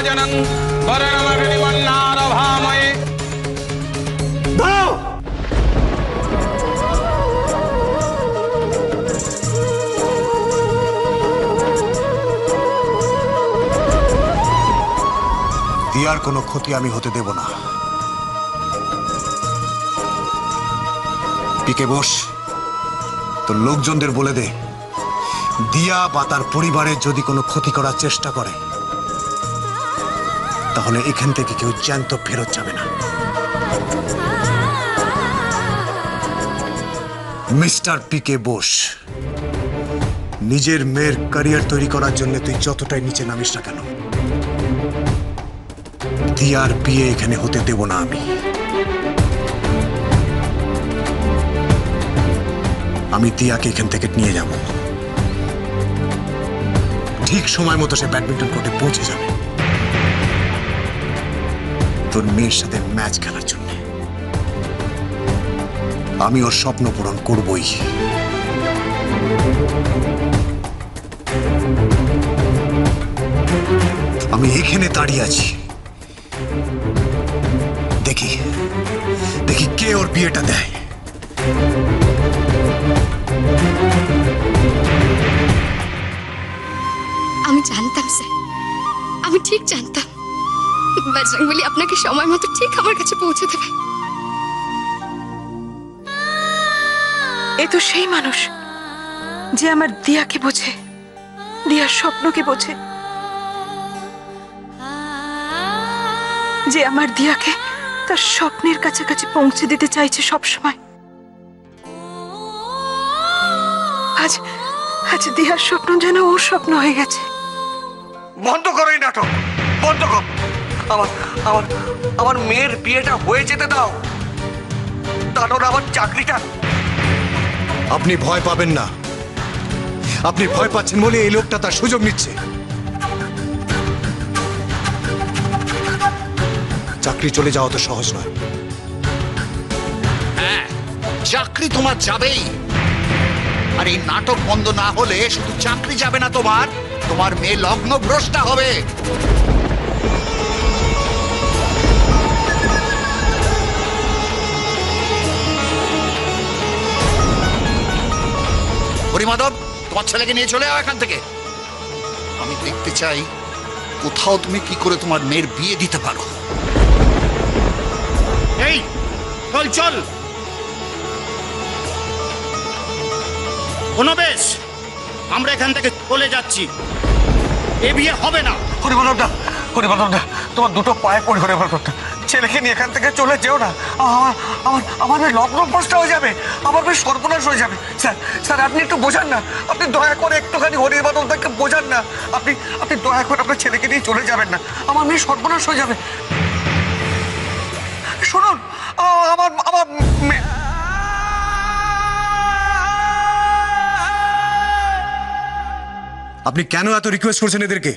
नीराजनं वर्णमग्निमन्नारभामहे। দিয়ার কোনো ক্ষতি আমি হতে দেব না। পিকে বস, তোর লোকজনদের বলে দে, দিয়া বা তার পরিবারের যদি কোনো ক্ষতি করার চেষ্টা করে তাহলে এখান থেকে কেউ জ্যান্ত ফেরত যাবে না। মিস্টার পিকে বোস, নিজের মেয়ের ক্যারিয়ার তৈরি করার জন্য তুই যতটাই নিচে নামিস না কেন, দিয়ার বিয়ে এখানে হতে দেব না আমি। আমি দিয়াকে এখান থেকে নিয়ে যাব, ঠিক সময় মতো সে ব্যাডমিন্টন কোর্টে পৌঁছে যাবে তোর মেয়ের সাথে ম্যাচ খেলার জন্য। আমি ওর স্বপ্ন পূরণ করবই। আমি এখানে দাঁড়িয়ে আছি, দেখি দেখি কে ওর বিয়েটা দেয়। আমি জানতাম স্যার, আমি ঠিক জানতাম বজরংবলী আপনাকে সময় মতো ঠিক আমার কাছে পৌঁছে দেবে। এ তো সেই মানুষ যে আমার দিয়াকে বোঝে, দিয়ার স্বপ্নকে বোঝে, যে আমার দিয়াকে তার স্বপ্নের কাছাকাছি পৌঁছে দিতে চাইছে সব সময়। আজ আজ দিয়ার স্বপ্ন যেন ওর স্বপ্ন হয়ে গেছে। বন্ধ করো এই নাটক, বন্ধ কর। আমার আমার আমার মেয়ের বিয়েটা হয়ে যেতে দাও, তারপর আমার চাকরিটা। আপনি ভয় পাবেন না, আপনি ভয় পাচ্ছেন বলে এই লোকটা তার সুযোগ নিচ্ছে। চাকরি চলে যাওয়া তো সহজ নয়। হ্যাঁ, চাকরি তোমার যাবেই। আর এই নাটক বন্ধ না হলে শুধু চাকরি যাবে না, তোমার মেয়ে লগ্ন ভ্রষ্টা হবে। হরিমাধব, তোমার ছেলেকে নিয়ে চলে যাও এখান থেকে। আমি দেখতে চাই কোথাও তুমি কি করে তোমার মেয়ের বিয়ে দিতে পারো। এই চল চল, কোনো বেশ, আমরা এখান থেকে চলে যাচ্ছি। এ বিয়ে হবে না। হরিমাধবদা, হরিমাধবদা, তোমার দুটো পায়ে পড়ি। হরিমাধবদা, ছেলেকে নিয়ে এখান থেকে চলে যেও না। আমার আমার আমার মেয়ে লগ্ন ভ্রষ্ট হয়ে যাবে, আমার মেয়ে সর্বনাশ হয়ে যাবে। স্যার স্যার, আপনি একটু বোঝান না, আপনি দয়া করে একটুখানি হরিমাধবদাকে বোঝান না। আপনি আপনি দয়া করে আপনার ছেলেকে নিয়ে চলে যাবেন না, আমার মেয়ে সর্বনাশ হয়ে যাবে। শুনুন, আমার আমার মেয়ে। আপনি কেন এত রিকোয়েস্ট করছেন এদেরকে?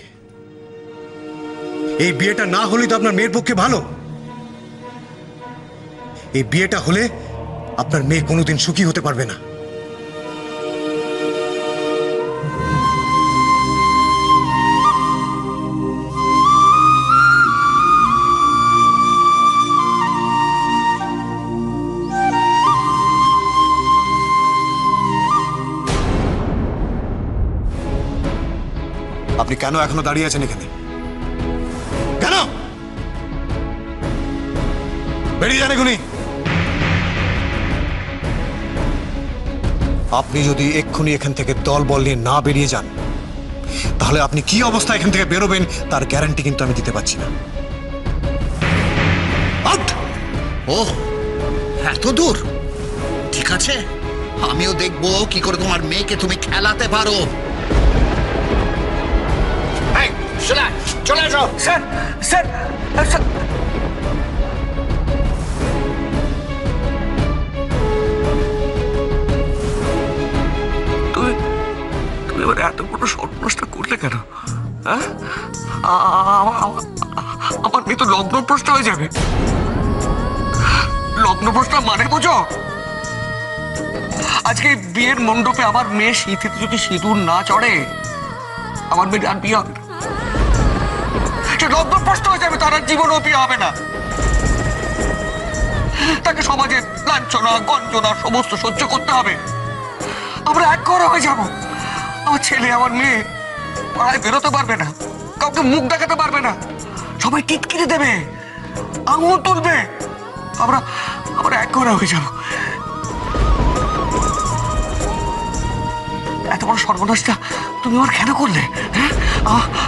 এই বিয়েটা না হলেই তো আপনার মেয়ের পক্ষে ভালো। এই বিয়েটা হলে আপনার মেয়ে কোনোদিন সুখী হতে পারবে না। আপনি কেন এখনো দাঁড়িয়ে আছেন এখানে? কেন? বেরিয়ে যান এখনই। আপনি যদি এক্ষুনি এখান থেকে দল বল নিয়ে না বেরিয়ে যান তাহলে আপনি কি অবস্থা এখান থেকে বেরোবেন তার গ্যারান্টি কিন্তু আমি দিতে পারছি না। ও, এত দূর? ঠিক আছে, আমিও দেখবো কি করে তোমার মেয়েকে তুমি খেলাতে পারো। চলে এসো। স্যার স্যার স্যার, তুমি তুমি এবার এত বড় সর্বনাশটা করলে কেন? হ্যাঁ, আমার মেয়ে তো লগ্নভ্রষ্ট হয়ে যাবে। লগ্নভ্রষ্ট মানে বোঝো? আজকে বিয়ের মণ্ডপে আমার মেয়ে সিঁথিতে যদি সিঁদুর না চড়ে আমার মেয়ে আর বিয়ে হবে না। সে লগ্নভ্রষ্ট হয়ে যাবে, তার আর জীবনও বিয়ে হবে না। তাকে সমাজের লাঞ্ছনা গঞ্জনা সমস্ত সহ্য করতে হবে। আমরা এক ঘরে হয়ে যাব। আমার ছেলে আমার মেয়ে পাড়ায় বেরোতে পারবে না, কাউকে মুখ দেখাতে পারবে না, সবাই টিটকিরি দেবে, আঙুল তুলবে। আমরা আমরা এক ঘরে হয়ে যাব। এত বড় সর্বনাশটা তুমি আমার কেন করলে? হ্যাঁ,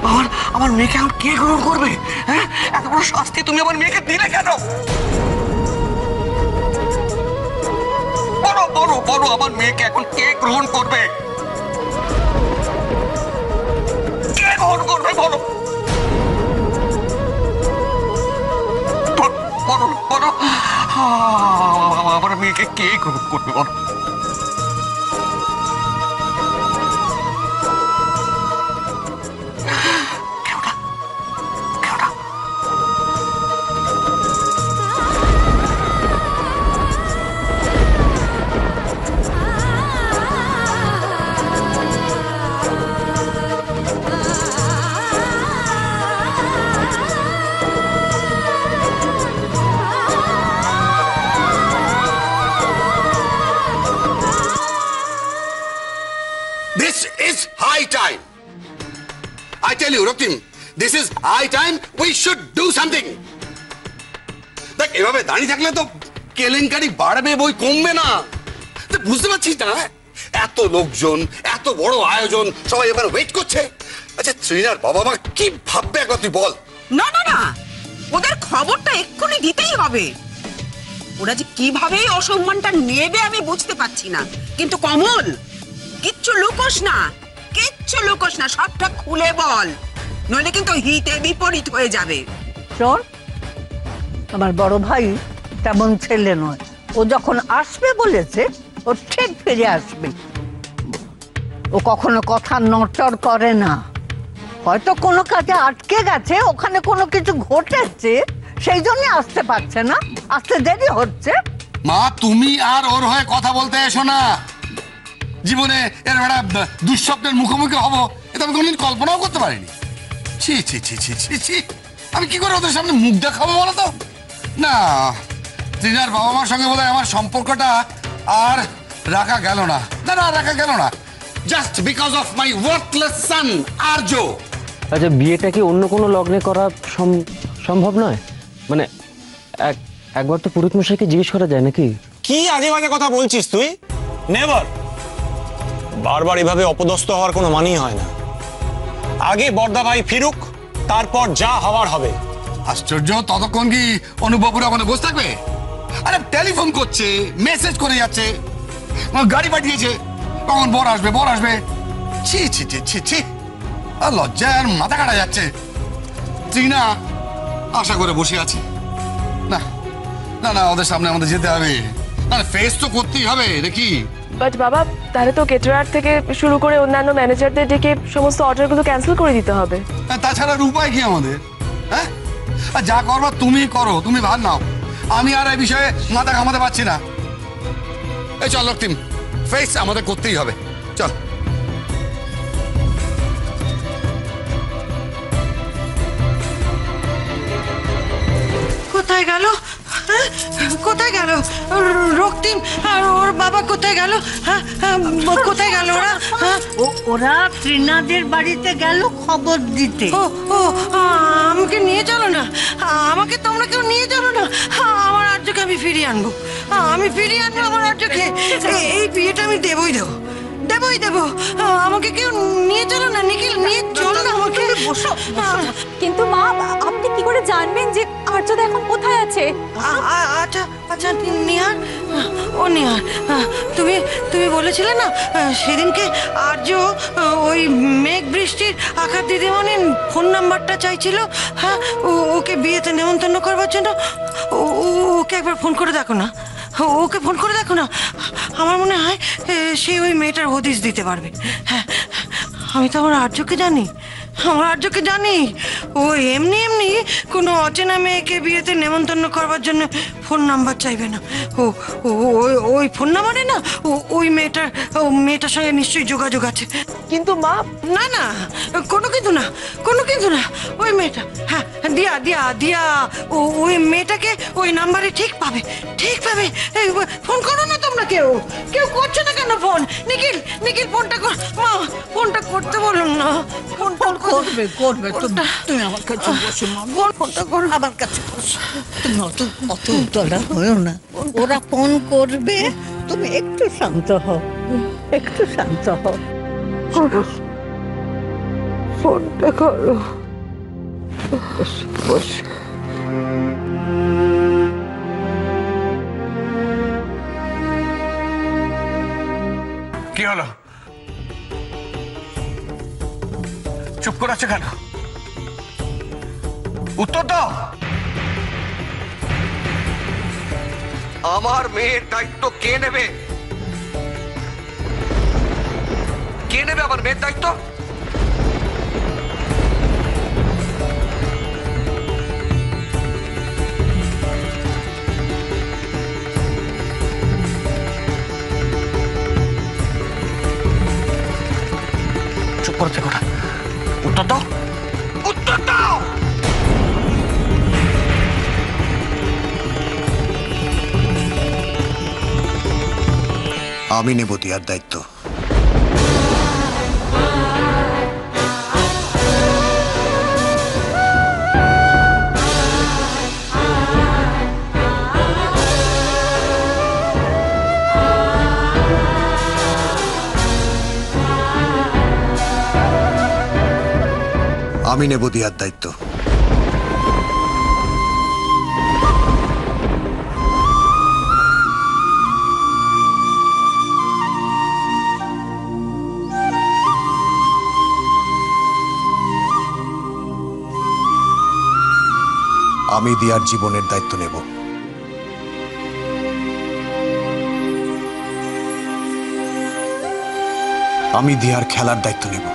আমার আমার মেয়েকে এখন কে গ্রহণ করবে? হ্যাঁ, এত বড় শাস্তি তুমি আমার মেয়েকে দিলে কেন? বলো বলো বলো, আমার মেয়েকে এখন কে গ্রহণ করবে? কে গ্রহণ করবে বলো বলো বলো, আমার মেয়েকে কে গ্রহণ করবে বলো? This is high time. I tell you, Ruktim, this is high time. We should do something. দেখ, এভাবে দাঁড়িয়ে থাকলে তো কেলেঙ্কারি বাড়বে, বই কমবে না। তুই বুঝতে পারছিস না? এত লোকজন, এত বড় আয়োজন, সবাই এখানে ওয়েট করছে। আচ্ছা, শ্রীনার বাবা মা কি ভাববে একবার তুই বল। না না না, ওদের খবরটা এক্ষুনি দিতেই হবে। ওরা যে কিভাবে এই অসম্মানটা নেবে আমি বুঝতে পারছি না। কিন্তু কমল, কিচ্ছু লুকোস না, কিচ্ছু লুকোস না, সবটা খুলে বল, নইলে কিন্তু হিতে বিপরীত হয়ে যাবে। শোন, আমার বড় ভাই তেমন ছেলে নয়। ও যখন আসবে বলেছে, ও ঠিক ফিরে আসবে। ও কখনো কথা নড়চড় করে না। হয়তো কোনো কাজে আটকে গেছে, ওখানে কোনো কিছু ঘটেছে, সেই জন্য আসতে পারছে না, আসতে দেরি হচ্ছে। মা, তুমি আর ওর হয়ে কথা বলতে এসো না। জীবনে এর একটা দুঃস্বপ্নের মুখোমুখি হব, এটা আমি কোনদিন কল্পনাও করতে পারিনি। ছি ছি ছি ছি ছি ছি, আমি কি করে ওদের সামনে মুখ দেখাবো বলো তো? না, ট্রিনার বাবা মার সঙ্গে বোধহয় আমার সম্পর্কটা আর রাখা গেল না। না না, রাখা গেল না, just because of my worthless son Arya. আচ্ছা, বিয়েটা কি অন্য কোনো লগ্নে করা সম্ভব নয়? মানে একবার তো পুরোহিত মশাইকে জিজ্ঞেস করা যায় নাকি? কি আজে বাজে কথা বলছিস তুই? নেভার। বারবার এভাবে অপদস্থ হওয়ার কোনো মানেই হয় না। আগে বর্দা ভাই ফিরুক, তারপর যা হওয়ার হবে। আশ্চর্য, ততক্ষণ কি অনুবাবুরা ওখানে বসে থাকবে? আরে টেলিফোন করছে, মেসেজ করে যাচ্ছে, গাড়ি পাঠিয়েছে, কখন বর আসবে বর আসবে। ছি ছি ছি ছি ছি, আর লজ্জায় আর মাথা কাটা যাচ্ছে। ট্রিনা আশা করে বসে আছি। না না না, ওদের সামনে আমাদের যেতে হবে, না ফেস তো করতেই হবে নাকি? বাট বাবা, তাহলে তো কেটারার থেকে শুরু করে অন্যান্য ম্যানেজারদের ডেকে সমস্ত অর্ডারগুলো ক্যান্সেল করে দিতে হবে। তাছাড়া আর উপায় কি আমাদের? হ্যাঁ, আর যা করবার তুমি করো, তুমি ভার নাও, আমি আর এই বিষয়ে মাথা ঘামাতে পারছি না। এই চল রক্তিম, ফেস আমাদের করতেই হবে, চল। কোথায় গেল? হ্যাঁ, কোথায় গেল রক্তিম আর ওর বাবা? কোথায় গেল? হ্যাঁ, কোথায় গেল ওরা? হ্যাঁ, ওরা ট্রিনাদের বাড়িতে গেল খবর দিতে। ও ও, আমাকে নিয়ে চলো না, আমাকে তোমরা কেউ নিয়ে চলো না। আমার রাজ্যকে আমি ফিরিয়ে আনবো, আমি ফিরিয়ে আনবো আমার রাজ্যকে। এই বিয়েটা আমি দেবই দেবো, দেবই দেবো। আমাকে কেউ নিয়ে চলো না, নিখিল নিয়ে চলো না আমাকে। বসো। কিন্তু মা, আপনি কি করে জানবেন যে আর্যদা এখন কোথায় আছে? আচ্ছা আচ্ছা, নিহার, ও নিহার, তুমি তুমি বলেছিলে না সেদিনকে আর্য ওই মেঘ বৃষ্টির আকার দিদিমণির ফোন নাম্বারটা চাইছিল, হ্যাঁ, ওকে বিয়েতে নেমন্তন্ন করবার জন্য। ওকে একবার ফোন করে দেখো না, ওকে ফোন করে দেখো না। আমার মনে হয় সে ওই মেয়েটার হদিশ দিতে পারবে। হ্যাঁ, আমি তো আমার আর্যকে জানি, আমার আর্যকে জানি। ও এমনি এমনি কোনো অচেনা মেয়েকে বিয়েতে নেমন্তন্ন করবার জন্য ফোন নাম্বার চাইবে না। ও ওই ফোন নাম্বারে না ওই মেয়েটার সঙ্গে নিশ্চয়ই যোগাযোগ আছে। কিন্তু মা, না না, কোনো কিন্তু না, কোনো কিন্তু না ওই মেয়েটা, হ্যাঁ দিয়া দিয়া দিয়া ওই মেয়েটাকে ওই নাম্বারে ঠিক পাবে। এই, ফোন করো না তোমরা, কেউ করছো না কেন ফোন? নিখিল ফোনটা কর মা, ফোনটা করতে বলুন না। ফোনটা করবে তুমি আমার কাছে বসো মা, ফোনটা করো আমার কাছে বসো। তুমি অত উতলা হয়েও না, ওরা ফোন করবে, তুমি একটু শান্ত হও। ফোনটা করো। কি হলো? চুপ করে আছে কেন? উত্তর দাও। আমার মেয়ের দায়িত্ব কে নেবে? কে নেবে আমার মেয়ের দায়িত্ব? চুপ করে থেকো না, উত্তর দাও। আমি নেব দিয়ার দায়িত্ব। আমি নেব দিয়ার দায়িত্ব। আমি দিয়ার জীবনের দায়িত্ব নেব। আমি দিয়ার খেলার দায়িত্ব নেব।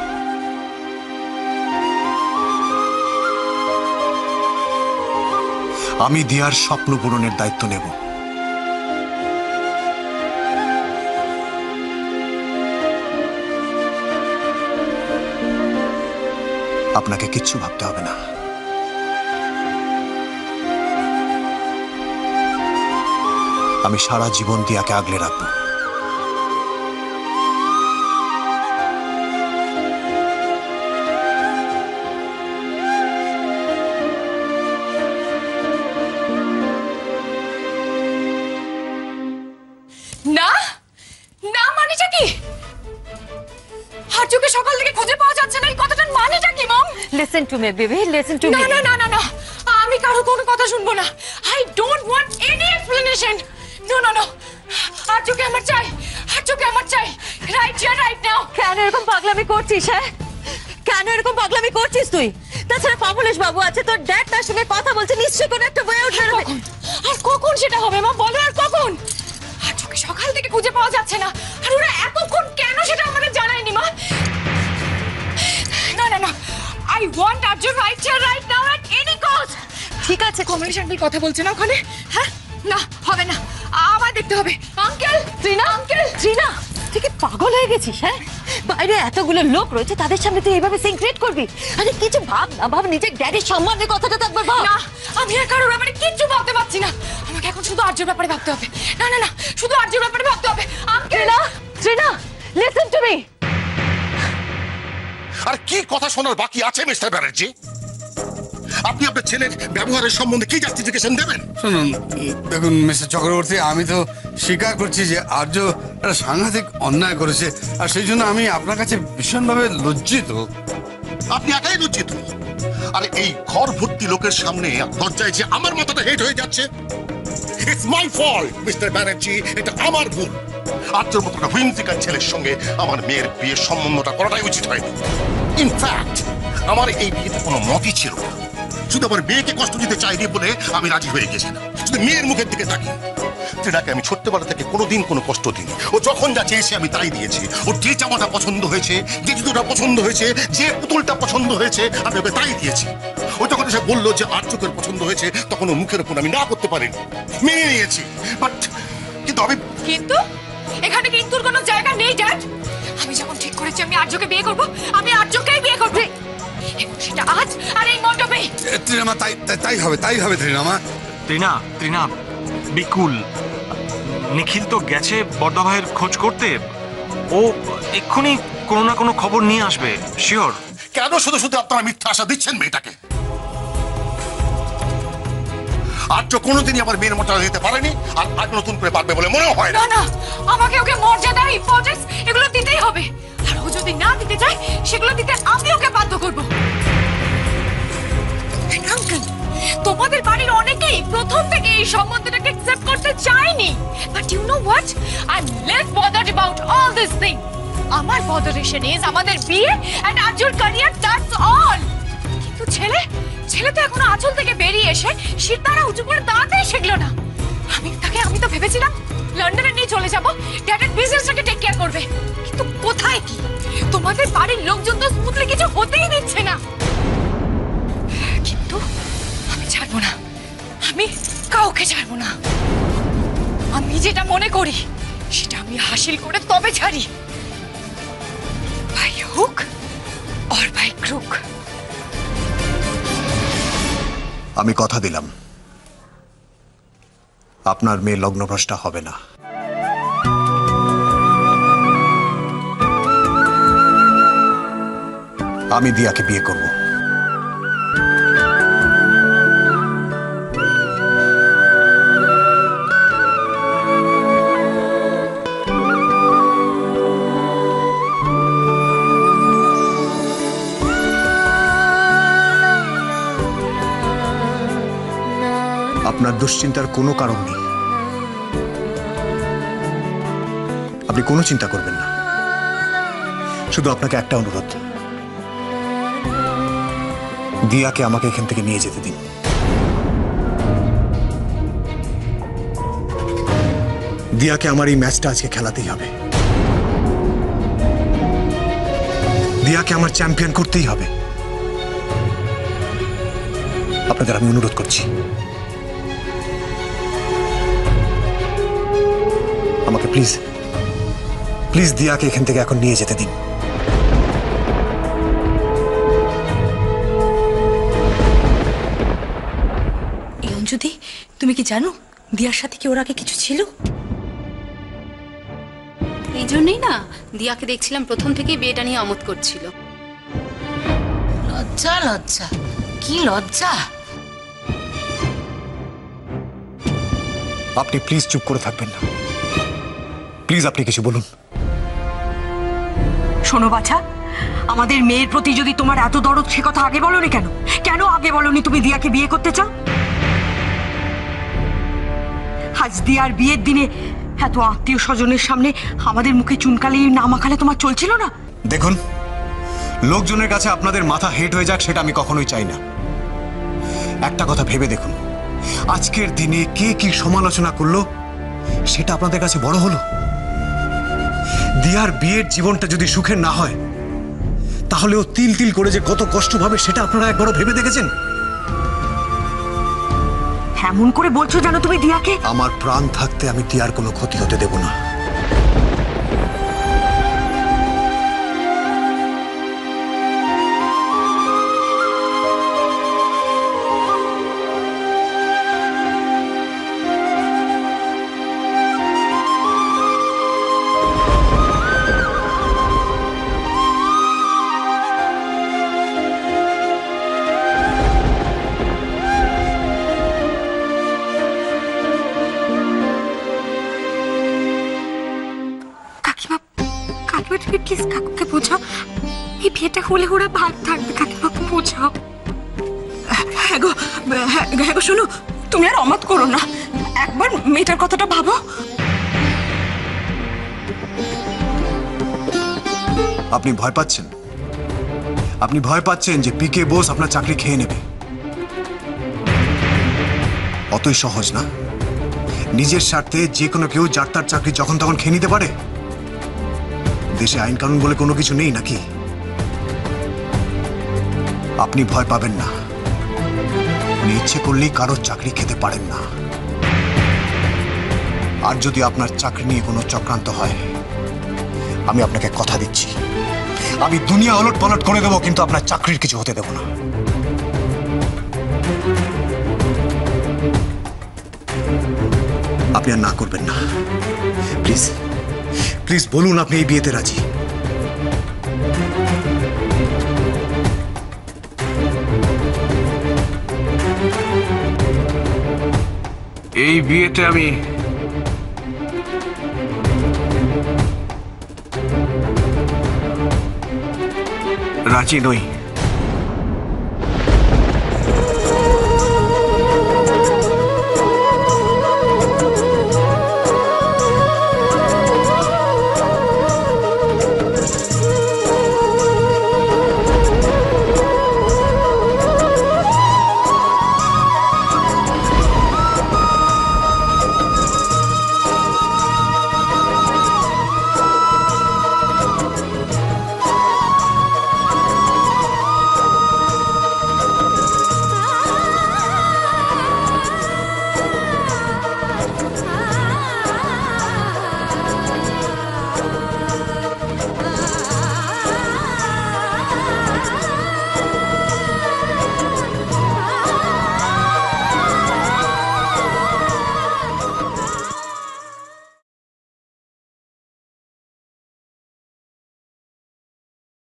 আমি দিয়ার স্বপ্ন পূরণের দায়িত্ব নেব। আপনাকে কিচ্ছু ভাবতে হবে না। আমি সারা জীবন দিয়াকে আগলে রাখবো। না না, মানেটা কি? আর্যকে সকাল থেকে খুঁজে পাওয়া যাচ্ছে না, এই কথাটার মানেটা কি mom? Listen to me baby, listen to me. না না না না না, আমি কারো কোনো কথা শুনবো না। I don't want any explanation. No no no, আর্যকে আমার চাই, আর্যকে আমার চাই, রাইট হিয়ার রাইট নাও। কেন এরকম পাগলামি করছিস? হ্যাঁ, কেন এরকম পাগলামি করছিস তুই? তাছাড়া কমলেশ বাবু আছে, তোর ড্যাড তার সঙ্গে কথা বলছে, নিশ্চয়ই কোনো একটা বয়ে উঠবে। আর কখন সেটা হবে মা, বলো? আর কখন? আর্যকে সকাল থেকে খুঁজে পাওয়া যাচ্ছে না, আর ওরা এতক্ষণ কেন সেটা আমাদের জানায়নি মা। না না না, I want Arya right here right now at any cost. ঠিক আছে, কমলেশ আঙ্কেল কথা বলছে না ওখানে? হ্যাঁ, না হবে না, আবার দেখতে হবে। আঙ্কেল, ট্রিনা, ট্রিনা, তুই কি পাগল হয়ে গেছিস? হ্যাঁ, বাইরে এতগুলো লোক রয়েছে, তাদের সামনে তুই এইভাবে সিক্রেট করবি? আরে কিছু ভাব না, ভাব নিজের ড্যাডির সম্মানের কথাটা তো একবার ভাব। না, আমি আর কারোর ব্যাপারে কিচ্ছু ভাবতে পারছি না। আমাকে এখন শুধু আর্যর ব্যাপারে ভাবতে হবে। না না না, শুধু আর্যর ব্যাপারে ভাবতে হবে। Uncle, Trina, listen to me. আর কি কথা শোনার বাকি আছে মিস্টার ব্যানার্জি? আপনি আপনার ছেলের ব্যবহারের সম্বন্ধে কি জাস্টিফিকেশন দেবেন? শুনুন, দেখুন মিস্টার চক্রবর্তী, আমি তো স্বীকার করছি যে আর্য একটা সাংঘাতিক অন্যায় করেছে, আর সেই জন্য আমি আপনার কাছে ভীষণভাবে লজ্জিত। আপনি একাই লজ্জিত? আরে এই ঘর ভর্তি লোকের সামনে দরজায় যে আমার মাথাটা হেট হয়ে যাচ্ছে, it's my fault mister Banerjee, এটা আমার ভুল। আর্যর মতো একটা হুইমসিকাল ছেলের সঙ্গে আমার মেয়ের বিয়ের সম্বন্ধটা করাটাই উচিত হয়নি। ইনফ্যাক্ট আমার এই বিয়েতে কোনো মতই ছিল না, শুধু আমার মেয়েকে কষ্ট দিতে চাইনি বলে আমি রাজি হয়ে গেছিলাম। শুধু মেয়ের মুখের দিকে তাকিয়ে ট্রিনাকে আমি ছোট্টবেলা থেকে কোনোদিন কোনো কষ্ট দিইনি। ও যখন যা চেয়েছে আমি তাই দিয়েছি। ওর যে জামাটা পছন্দ হয়েছে, যে জুতোটা পছন্দ হয়েছে, যে পুতুলটা পছন্দ হয়েছে, আমি ওকে তাই দিয়েছি। ও যখন এসে বললো যে আর্যকের পছন্দ হয়েছে, তখন ওর মুখের উপর আমি না করতে পারিনি, মেনে নিয়েছি। বাট কিন্তু কিন্তু এখানে কিন্তুর কোনো জায়গা নেই ড্যাড। আমি যখন ঠিক করেছি আমি আর্যকে বিয়ে করব, আমি আর্যকেই বিয়ে করব। এবং সেটা আজ তাই হবে ত্রিনা মা। ত্রিনা বিকুল, নিখিল তো গেছে বড়দা ভাইয়ের খোঁজ করতে। ও এক্ষুনি কোনো না কোনো খবর নিয়ে আসবে, শিওর। কেন শুধু শুধু আপনারা মিথ্যা আশা দিচ্ছেন মেয়েটাকে? আর্য কোনোদিনই আমার মেয়ের মর্যাদা দিতে পারেনি, আর আজ নতুন করে পারবে বলে মনেও হয় না। না না, আমাকে ওকে মর্যাদা, ইম্পর্টেন্স এগুলো দিতেই হবে। আর ও যদি না দিতে চায় সেগুলো দিতে আমি ওকে বাধ্য করব। আঙ্কেল, তোমাদের বাড়ির অনেকেই প্রথম থেকে এই সম্বন্ধটাকে অ্যাকসেপ্ট করতে চায়নি। But you know what, I am less bothered about all this thing. আমার বদারেশন ইজ আমাদের বিয়ে এন্ড আর্যুর ক্যারিয়ার, দ্যাটস অল। কিন্তু ছেলে তো এখনো আঁচল থেকে বেরিয়ে এসে সিতারা উঁচু করে দাঁড়াতেই শিখলো না। আমি তো ভেবেছিলাম লন্ডনে নিয়ে চলে যাব, ড্যাডের বিজনেসটাকে টেক কেয়ার করবে। কিন্তু কোথায় কি, তোমাদের বাড়ির লোকজন তো স্মুথলি কিছু হতেই দিচ্ছে না। কিন্তু আমি ছাড়বো না, আমি কাউকে ছাড়বো না। আমি যেটা মনে করি সেটা আমি হাসিল করে তবে ছাড়ি, by hook or by crook. আমি কথা দিলাম আপনার মেয়ে লগ্নভ্রষ্টা হবে না। আমি দিয়াকে বিয়ে করব। আপনার দুশ্চিন্তার কোনো কারণ নেই, আপনি কোনো চিন্তা করবেন না। শুধু আপনাকে একটা অনুরোধ, দিয়াকে আমাকে এখান থেকে নিয়ে যেতে দিন। দিয়াকে আমার এই ম্যাচটা আজকে খেলাতেই হবে, দিয়াকে আমার চ্যাম্পিয়ন করতেই হবে। আপনাদের আমি অনুরোধ করছি, আমাকে প্লিজ প্লিজ দিয়াকে এখান থেকে এখন নিয়ে যেতে দিন। অঞ্জুদি, তুমি কি জানো দিয়ার সাথে কি ওর আগে কিছু ছিল? এই জন্যই না দিয়াকে দেখছিলাম প্রথম থেকেই বিয়েটা নিয়ে আমোদ করছিল। লজ্জা লজ্জা, কি লজ্জা! আপনি প্লিজ চুপ করে থাকবেন না, প্লিজ আপনি কিছু বলুন। শোনো বাছা, আমাদের মেয়ের প্রতি যদি তোমার এত দরদ, সে কথা আগে বলনি কেন? কেন আগে বলনি তুমি দিয়াকে বিয়ে করতে চাও? আজ দিয়ার বিয়ের দিনে এত আত্মীয় স্বজনের সামনে আমাদের মুখে চুনকালি না মাখালে তোমার চলছিল না? দেখুন, লোকজনের কাছে আপনাদের মাথা হেট হয়ে যাক সেটা আমি কখনোই চাই না। একটা কথা ভেবে দেখুন, আজকের দিনে কে কি সমালোচনা করলো সেটা আপনাদের কাছে বড় হলো। দিয়ার বিয়ের জীবনটা যদি সুখের না হয় তাহলে ও তিল তিল করে যে কত কষ্ট পাবে সেটা আপনারা একবারও ভেবে দেখেছেন? এমন করে বলছো জানো তুমি দিয়াকে? আমার প্রাণ থাকতে আমি দিয়ার কোনো ক্ষতি হতে দেব না। প্লিজ কাকুকে বোঝাও, এই বিয়েটা হলে ওরা ভালো থাকবে। কাকিমাকে বোঝাও। হ্যাঁ গো শোনো, তুমি আর অমত করো না, একবার মেয়েটার কথাটা ভাবো। আপনি ভয় পাচ্ছেন, আপনি ভয় পাচ্ছেন যে পিকে বোস আপনার চাকরি খেয়ে নেবে। অতই সহজ না। নিজের স্বার্থে যে কোনো কেউ যার তার চাকরি যখন তখন খেয়ে নিতে পারে? দেশে আইন কানুন বলে কোনো কিছু নেই নাকি? আপনি ভয় পাবেন না, উনি ইচ্ছে করলেই কারোর চাকরি খেতে পারেন না। আর যদি আপনার চাকরি নিয়ে কোনো চক্রান্ত হয়, আমি আপনাকে কথা দিচ্ছি, আমি দুনিয়া ওলট পালট করে দেবো, কিন্তু আপনার চাকরির কিছু হতে দেব না। আপনি আর না করবেন না, প্লিজ প্লিজ বলুন আপনি এই বিয়েতে রাজি। এই বিয়েতে আমি রাজি নই।